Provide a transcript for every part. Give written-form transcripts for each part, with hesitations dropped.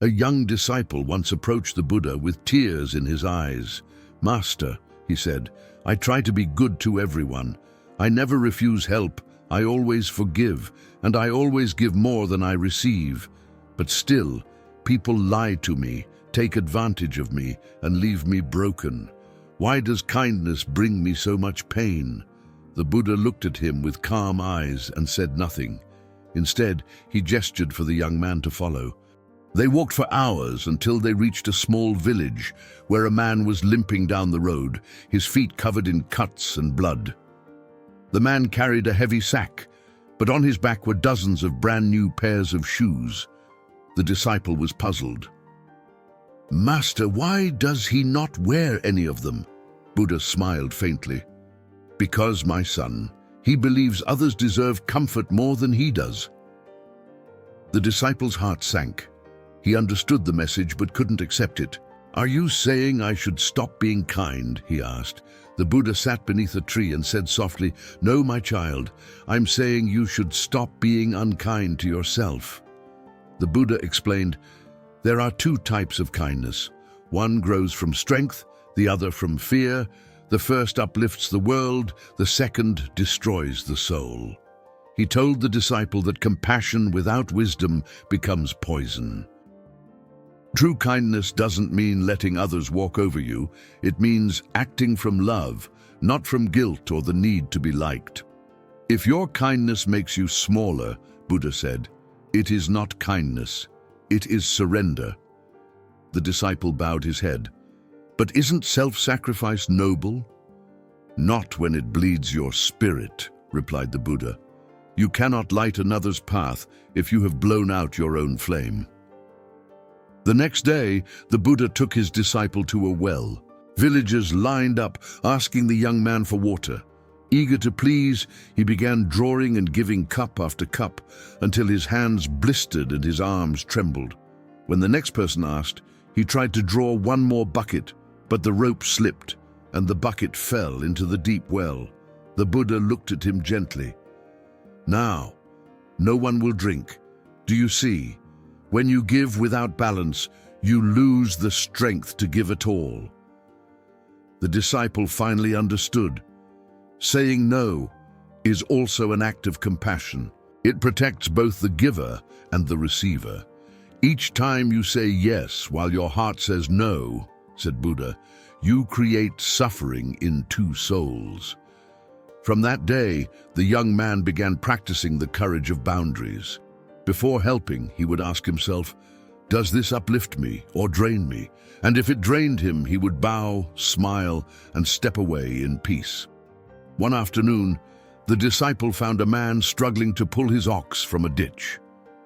A young disciple once approached the Buddha with tears in his eyes. "Master," he said, "I try to be good to everyone. I never refuse help, I always forgive, and I always give more than I receive. But still, people lie to me, take advantage of me, and leave me broken. Why does kindness bring me so much pain?" The Buddha looked at him with calm eyes and said nothing. Instead, he gestured for the young man to follow. They walked for hours until they reached a small village where a man was limping down the road, his feet covered in cuts and blood. The man carried a heavy sack, but on his back were dozens of brand new pairs of shoes. The disciple was puzzled. "Master, why does he not wear any of them?" Buddha smiled faintly. "Because, my son, he believes others deserve comfort more than he does." The disciple's heart sank. He understood the message but couldn't accept it. "Are you saying I should stop being kind?" he asked. The Buddha sat beneath a tree and said softly, "No, my child, I'm saying you should stop being unkind to yourself." The Buddha explained, "There are two types of kindness. One grows from strength, the other from fear. The first uplifts the world, the second destroys the soul." He told the disciple that compassion without wisdom becomes poison. True kindness doesn't mean letting others walk over you. It means acting from love, not from guilt or the need to be liked. If your kindness makes you smaller, Buddha said, it is not kindness, it is surrender. The disciple bowed his head. "But isn't self-sacrifice noble?" "Not when it bleeds your spirit," replied the Buddha. "You cannot light another's path if you have blown out your own flame." The next day, the Buddha took his disciple to a well. Villagers lined up, asking the young man for water. Eager to please, he began drawing and giving cup after cup until his hands blistered and his arms trembled. When the next person asked, he tried to draw one more bucket, but the rope slipped and the bucket fell into the deep well. The Buddha looked at him gently. "Now, no one will drink. Do you see? When you give without balance, you lose the strength to give at all." The disciple finally understood. Saying no is also an act of compassion. It protects both the giver and the receiver. Each time you say yes while your heart says no, said Buddha, you create suffering in two souls. From that day, the young man began practicing the courage of boundaries. Before helping, he would ask himself, does this uplift me or drain me? And if it drained him, he would bow, smile, and step away in peace. One afternoon, the disciple found a man struggling to pull his ox from a ditch.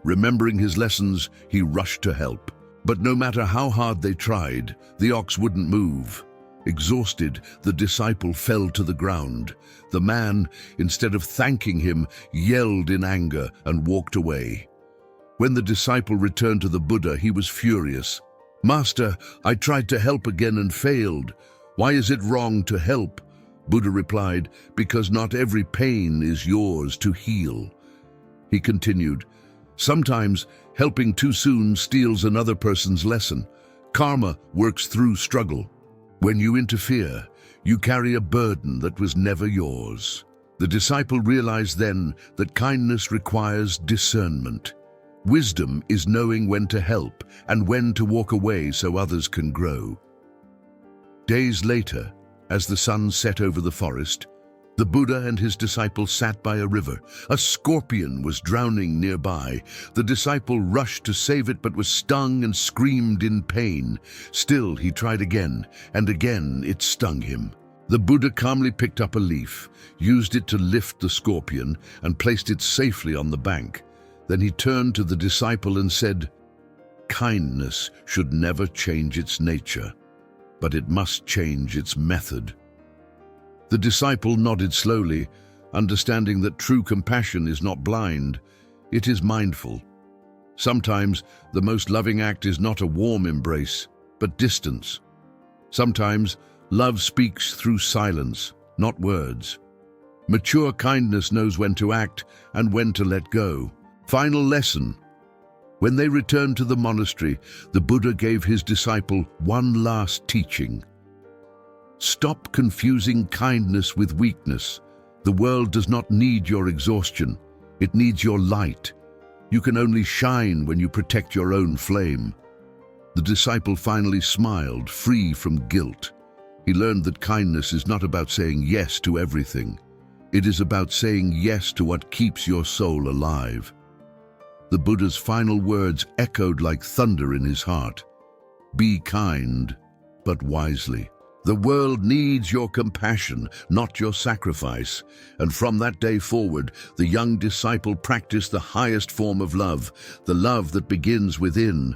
Remembering his lessons, he rushed to help. But no matter how hard they tried, the ox wouldn't move. Exhausted, the disciple fell to the ground. The man, instead of thanking him, yelled in anger and walked away. When the disciple returned to the Buddha, he was furious. "Master, I tried to help again and failed. Why is it wrong to help?" Buddha replied, "Because not every pain is yours to heal." He continued, "Sometimes helping too soon steals another person's lesson. Karma works through struggle. When you interfere, you carry a burden that was never yours." The disciple realized then that kindness requires discernment. Wisdom is knowing when to help and when to walk away so others can grow. Days later, as the sun set over the forest, the Buddha and his disciple sat by a river. A scorpion was drowning nearby. The disciple rushed to save it but was stung and screamed in pain. Still, he tried again, and again it stung him. The Buddha calmly picked up a leaf, used it to lift the scorpion, and placed it safely on the bank. Then he turned to the disciple and said, "Kindness should never change its nature, but it must change its method." The disciple nodded slowly, understanding that true compassion is not blind, it is mindful. Sometimes the most loving act is not a warm embrace, but distance. Sometimes love speaks through silence, not words. Mature kindness knows when to act and when to let go. Final lesson: When they returned to the monastery, the Buddha gave his disciple one last teaching. Stop confusing kindness with weakness. The world does not need your exhaustion. It needs your light. You can only shine when you protect your own flame. The disciple finally smiled, free from guilt. He learned that kindness is not about saying yes to everything. It is about saying yes to what keeps your soul alive. The Buddha's final words echoed like thunder in his heart. Be kind, but wisely. The world needs your compassion, not your sacrifice. And from that day forward, the young disciple practiced the highest form of love, the love that begins within.